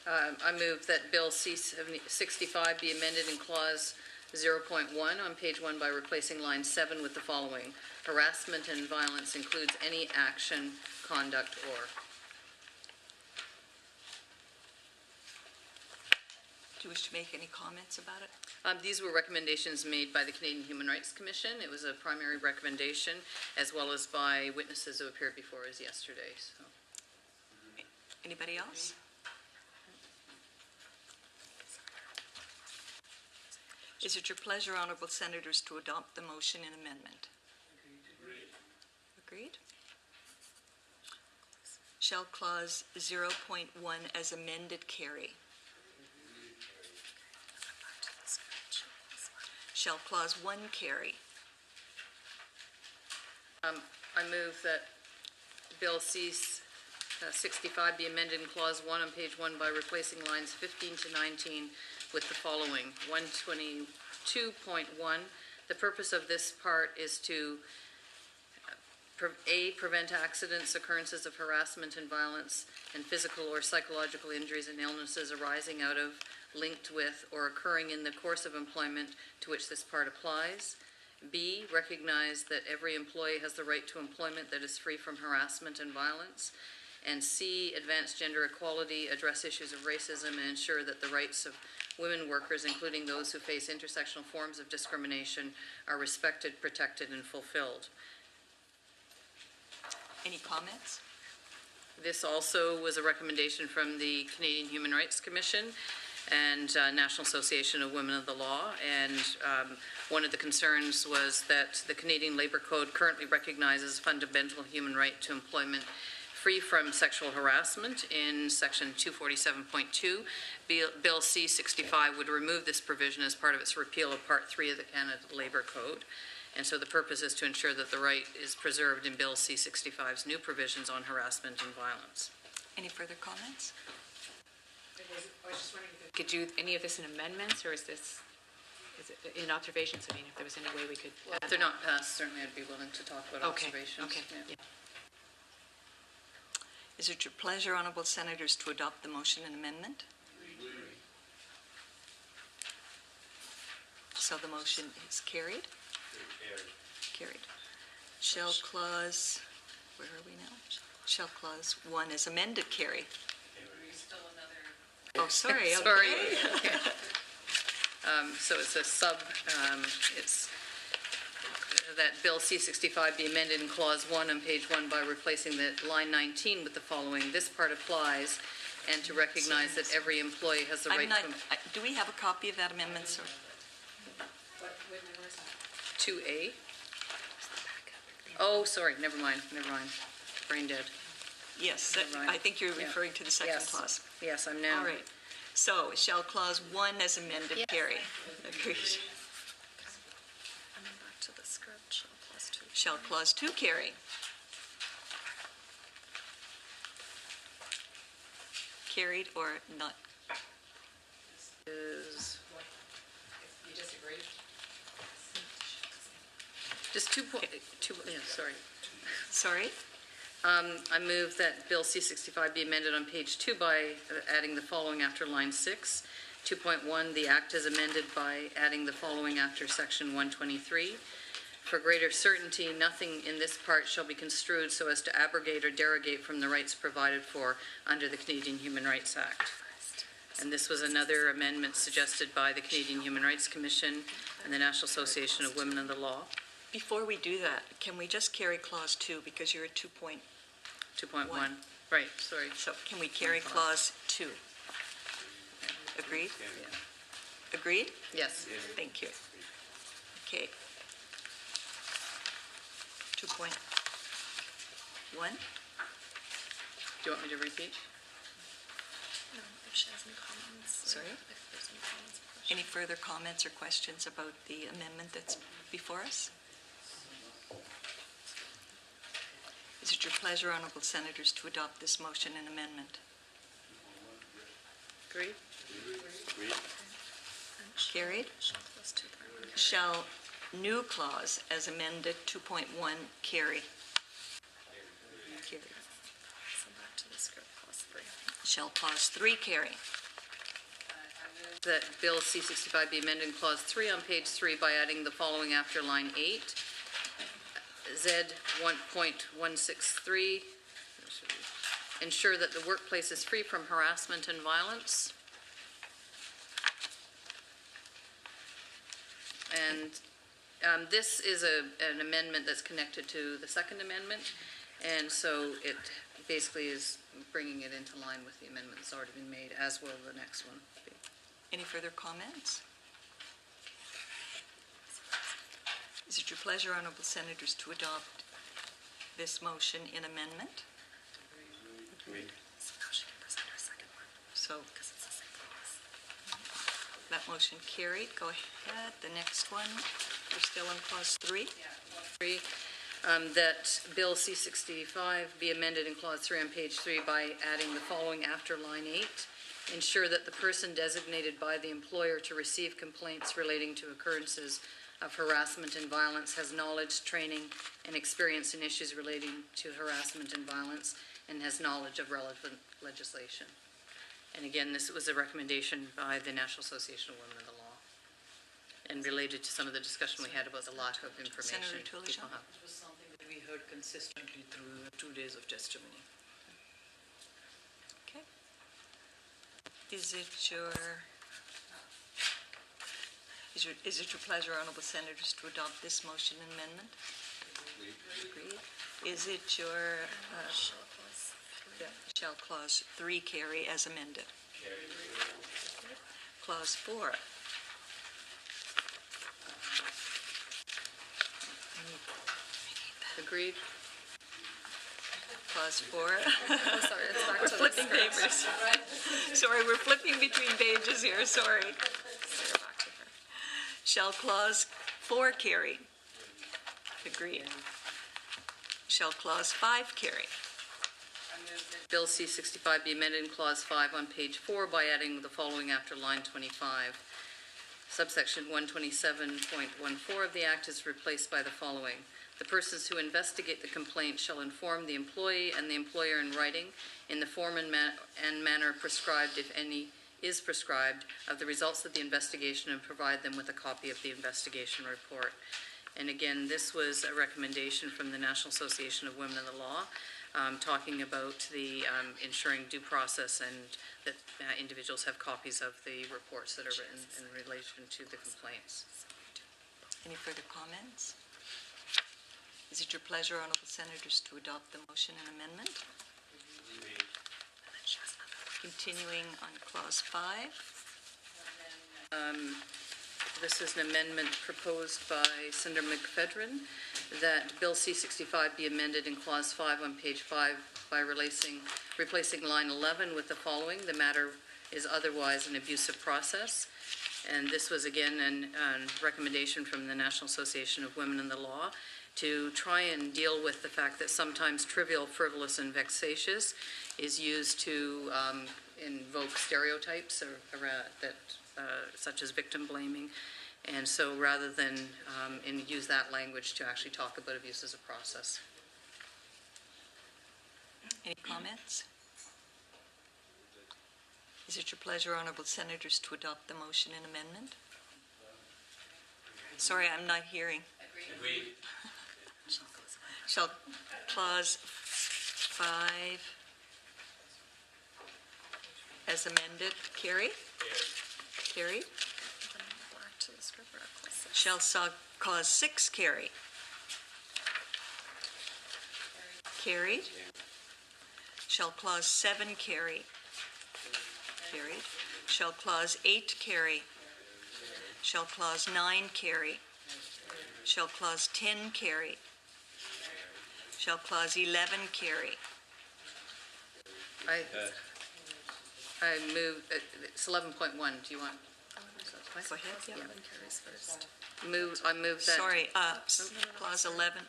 I move that Bill C-65 be amended in clause 0.1 on page 1 by replacing line 7 with the following. Harassment and violence includes any action, conduct, or. Do you wish to make any comments about it? These were recommendations made by the Canadian Human Rights Commission. It was a primary recommendation, as well as by witnesses who appeared before us yesterday. So. Anybody else? Is it your pleasure, honourable senators, to adopt the motion and amendment? Agreed. Shall clause 0.1 as amended carry? Shall clause 1 carry? I move that Bill C-65 be amended in clause 1 on page 1 by replacing lines 15 to 19 with the following. 122.1, the purpose of this part is to prevent accidents, occurrences of harassment and violence, and physical or psychological injuries and illnesses arising out of, linked with, or occurring in the course of employment to which this part applies. B, recognize that every employee has the right to employment that is free from harassment and violence. And C, advance gender equality, address issues of racism, and ensure that the rights of women workers, including those who face intersectional forms of discrimination, are respected, protected, and fulfilled. Any comments? This also was a recommendation from the Canadian Human Rights Commission and National Association of Women of the Law, and one of the concerns was that the Canadian Labour Code currently recognizes fundamental human right to employment free from sexual harassment in section 247.2. Bill C-65 would remove this provision as part of its repeal of Part 3 of the Canada Labour Code. And so the purpose is to ensure that the right is preserved in Bill C-65's new provisions on harassment and violence. Any further comments? I was just wondering if we could do any of this in amendments, or is it in observations? I mean, if there was any way we could. Well, if they're not passed, certainly I'd be willing to talk about observations. Okay. Yeah. Is it your pleasure, honourable senators, to adopt the motion and amendment? So the motion is carried? Carried. Shall clause, where are we now? Shall clause 1 as amended carry? Oh, sorry. Sorry. Okay. So it's a it's that Bill C-65 be amended in clause 1 on page 1 by replacing the line 19 with the following. This part applies, and to recognize that every employee has the right to. Do we have a copy of that amendment, sir? 2A. Oh, sorry. Never mind. Brain dead. Yes, Never mind. I think you're referring to the second Yes. clause. Yes, I'm now. All right. So, shall clause 1 as amended carry? Agreed. And then back to the script, shall clause 2. Shall clause 2 carry? Carried or not? Is You disagree? just 2 point. Yeah, sorry. Sorry? I move that Bill C-65 be amended on page 2 by adding the following after line 6. 2.1, the Act is amended by adding the following after section 123. For greater certainty, nothing in this part shall be construed so as to abrogate or derogate from the rights provided for under the Canadian Human Rights Act. And this was another amendment suggested by the Canadian Human Rights Commission and the National Association of Women of the Law. Before we do that, can we just carry clause 2 because you're at 2.1? 2.1. Right, sorry. So can we carry clause 2? Agreed? Yeah. Agreed? Yes. Thank you. Okay. 2.1. Do you want me to repeat? If she has any comments. Sorry? If there's any comments or questions. Any further comments or questions about the amendment that's before us? Is it your pleasure, honourable senators, to adopt this motion and amendment? Agreed? And Carried? shall clause 2 carry. Shall new clause as amended 2.1 carry? Carried. So back to the script, clause 3. Shall clause 3 carry? that Bill C-65 be amended in Clause 3 on page 3 by adding the following after line 8. Z 1.163, ensure that the workplace is free from harassment and violence. And this is an amendment that's connected to the Second Amendment, and so it basically is bringing it into line with the amendment that's already been made, as will the next one be. Any further comments? Is it your pleasure, honourable senators, to adopt this motion in amendment? Agreed. So now she can present her second one, So because it's the same clause. that motion carried. Go ahead. The next one, we're still on clause 3. 3, that Bill C-65 be amended in Clause 3 on page 3 by adding the following after line 8. Ensure that the person designated by the employer to receive complaints relating to occurrences of harassment and violence has knowledge, training, and experience in issues relating to harassment and violence, and has knowledge of relevant legislation. And again, this was a recommendation by the National Association of Women of the Law, and related to some of the discussion we had about the lack of information. Senator Tulijan? people have. It was something that we heard consistently through the 2 days of testimony. Okay. Is it your pleasure, honourable senators, to adopt this motion and amendment? Agreed. Is it your Shall clause 3. shall clause 3 carry as amended? Clause 4. Agreed? Clause 4. Oh, sorry, it's back to this. Flipping papers. Sorry, we're flipping between pages here, sorry. So you're back to her. Shall clause 4 carry? Agreed. Shall clause 5 carry? Bill C-65 be amended in Clause 5 on page 4 by adding the following after line 25. Subsection 127.14 of the Act is replaced by the following. The persons who investigate the complaint shall inform the employee and the employer in writing in the form and manner prescribed, if any is prescribed, of the results of the investigation and provide them with a copy of the investigation report. And again, this was a recommendation from the National Association of Women of the Law, talking about the ensuring due process and that individuals have copies of the reports that are written in relation to the complaints. Any further comments? Is it your pleasure, honourable senators, to adopt the motion and amendment? And then she has another one. Continuing on clause 5. This is an amendment proposed by Senator McFedrin, that Bill C-65 be amended in Clause 5 on page 5 by replacing line 11 with the following: the matter is otherwise an abusive process. And this was again a recommendation from the National Association of Women in the Law to try and deal with the fact that sometimes trivial, frivolous, and vexatious is used to invoke stereotypes such as victim blaming. And so rather than use that language to actually talk about abuse as a process. Any comments? Is it your pleasure, honourable senators, to adopt the motion and amendment? Sorry, I'm not hearing. Agreed. Shall clause 5 as amended carry? Carried. Then back to the script or clause 6. Shall clause 6 carry? Carried. Shall clause 7 carry? Carried. Shall clause 8 carry? Shall clause 9 carry? Shall clause 10 carry? Shall clause 11 carry? I move, it's 11.1, do you want? Go ahead. Clause 11 carries first. I move that. Sorry, clause 11.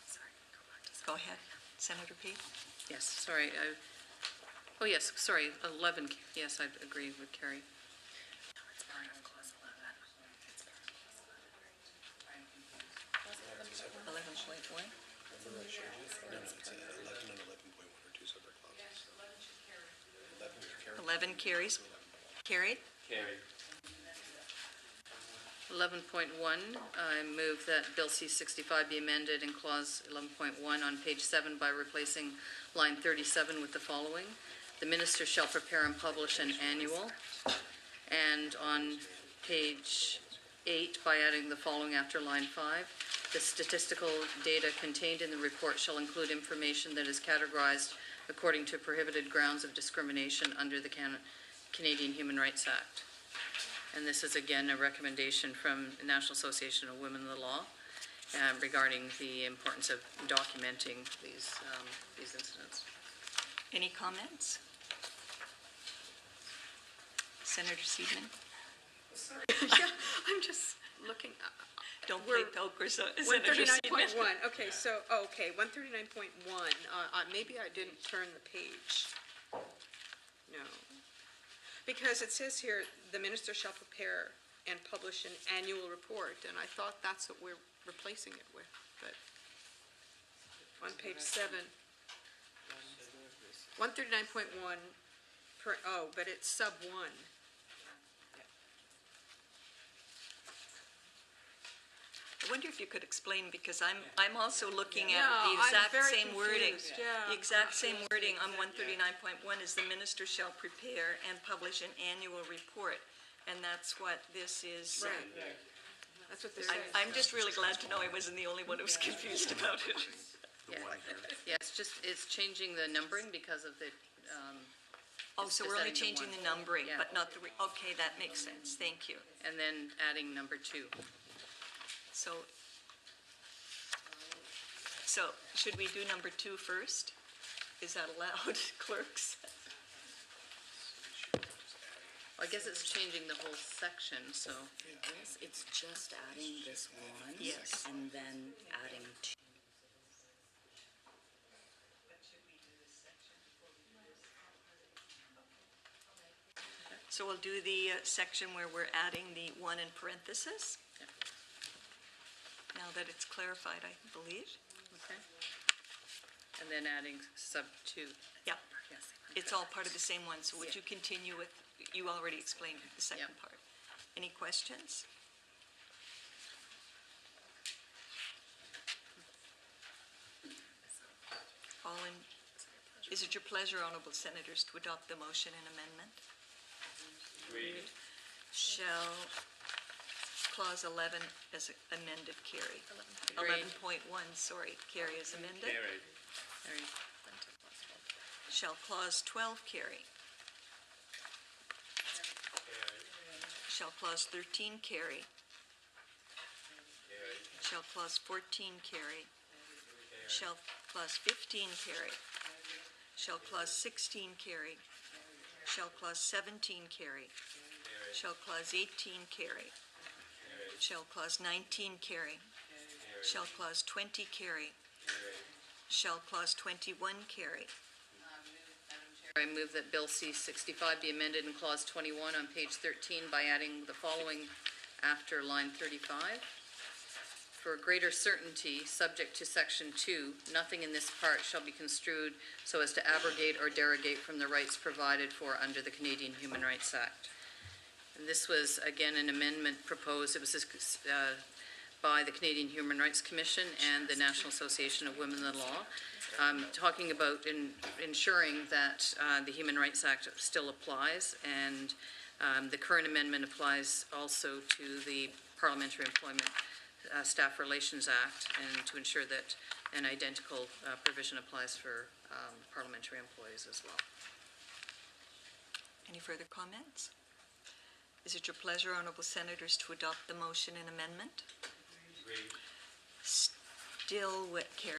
Sorry, go back to Go ahead, Senator Pate. Yes, sorry. Oh, yes, sorry, 11, yes, I agree with Carrie. No, it's part of clause 11. It's part of clause 11. 11.1. No, it's 11 and 11.1 are two separate clauses. 11 should carry. 11 carries. Carried. Carried. 11.1, I move that Bill C-65 be amended in clause 11.1 on page 7 by replacing line 37 with the following. The minister shall prepare and publish an annual. And on page 8, by adding the following after line 5, the statistical data contained in the report shall include information that is categorized according to prohibited grounds of discrimination under the Canadian Human Rights Act. And this is again a recommendation from the National Association of Women in the Law regarding the importance of documenting these incidents. Any comments? Senator Seidman? Yeah, I'm just looking, Don't play We're- poker, Senator 139.1, Seidman. okay, so, 139.1, maybe I didn't turn the page. No. Because it says here, the minister shall prepare and publish an annual report, and I thought that's what we're replacing it with, but on page 7. 139.1, but it's sub 1. I wonder if you could explain, because I'm also looking at Yeah, the I'm exact very same wording. confused, yeah. The exact same wording on 139.1 is the minister shall prepare and publish an annual report. And that's what this is. Right. That's what this I'm- says. I'm just really glad to know I wasn't the only one who was confused about it. Yeah, it's changing the numbering because of the, Oh, It's so just we're only adding the changing one. the numbering, Yeah. but not the, okay, that makes sense. Thank you. and then adding number 2. So should we do number 2 first? Is that allowed, clerks? I guess it's changing the whole section, so. Yes, it's just adding this one. Yes. And then adding two. So we'll do the section where we're adding the 1 in parenthesis. Yeah. Now that it's clarified, I believe. Okay. And then adding sub 2. Yeah, Yes. it's all part of the same one, so would you continue with, you already explained the second Yeah. part. Any questions? All in, is it your pleasure, honorable senators, to adopt the motion and amendment? Agreed. Shall clause 11 as amended carry? Agreed. 11.1, sorry, carry as amended? Carried. Carried. Shall clause 12 carry? Shall clause 13 carry? Shall clause 14 carry? Shall clause 15 carry? Shall clause 16 carry? Shall clause 17 carry? Shall clause 18 carry? Shall clause 19 carry? Shall clause 20 carry? Shall clause 21 carry? I move that Bill C-65 be amended in clause 21 on page 13 by adding the following after line 35. For greater certainty, subject to section 2, nothing in this part shall be construed so as to abrogate or derogate from the rights provided for under the Canadian Human Rights Act. And this was, again, an amendment proposed. It was by the Canadian Human Rights Commission and the National Association of Women in the Law, talking about ensuring that the Human Rights Act still applies, and the current amendment applies also to the Parliamentary Employment Staff Relations Act, and to ensure that an identical provision applies for parliamentary employees as well. Any further comments? Is it your pleasure, honorable senators, to adopt the motion and amendment? Agreed. Still carry.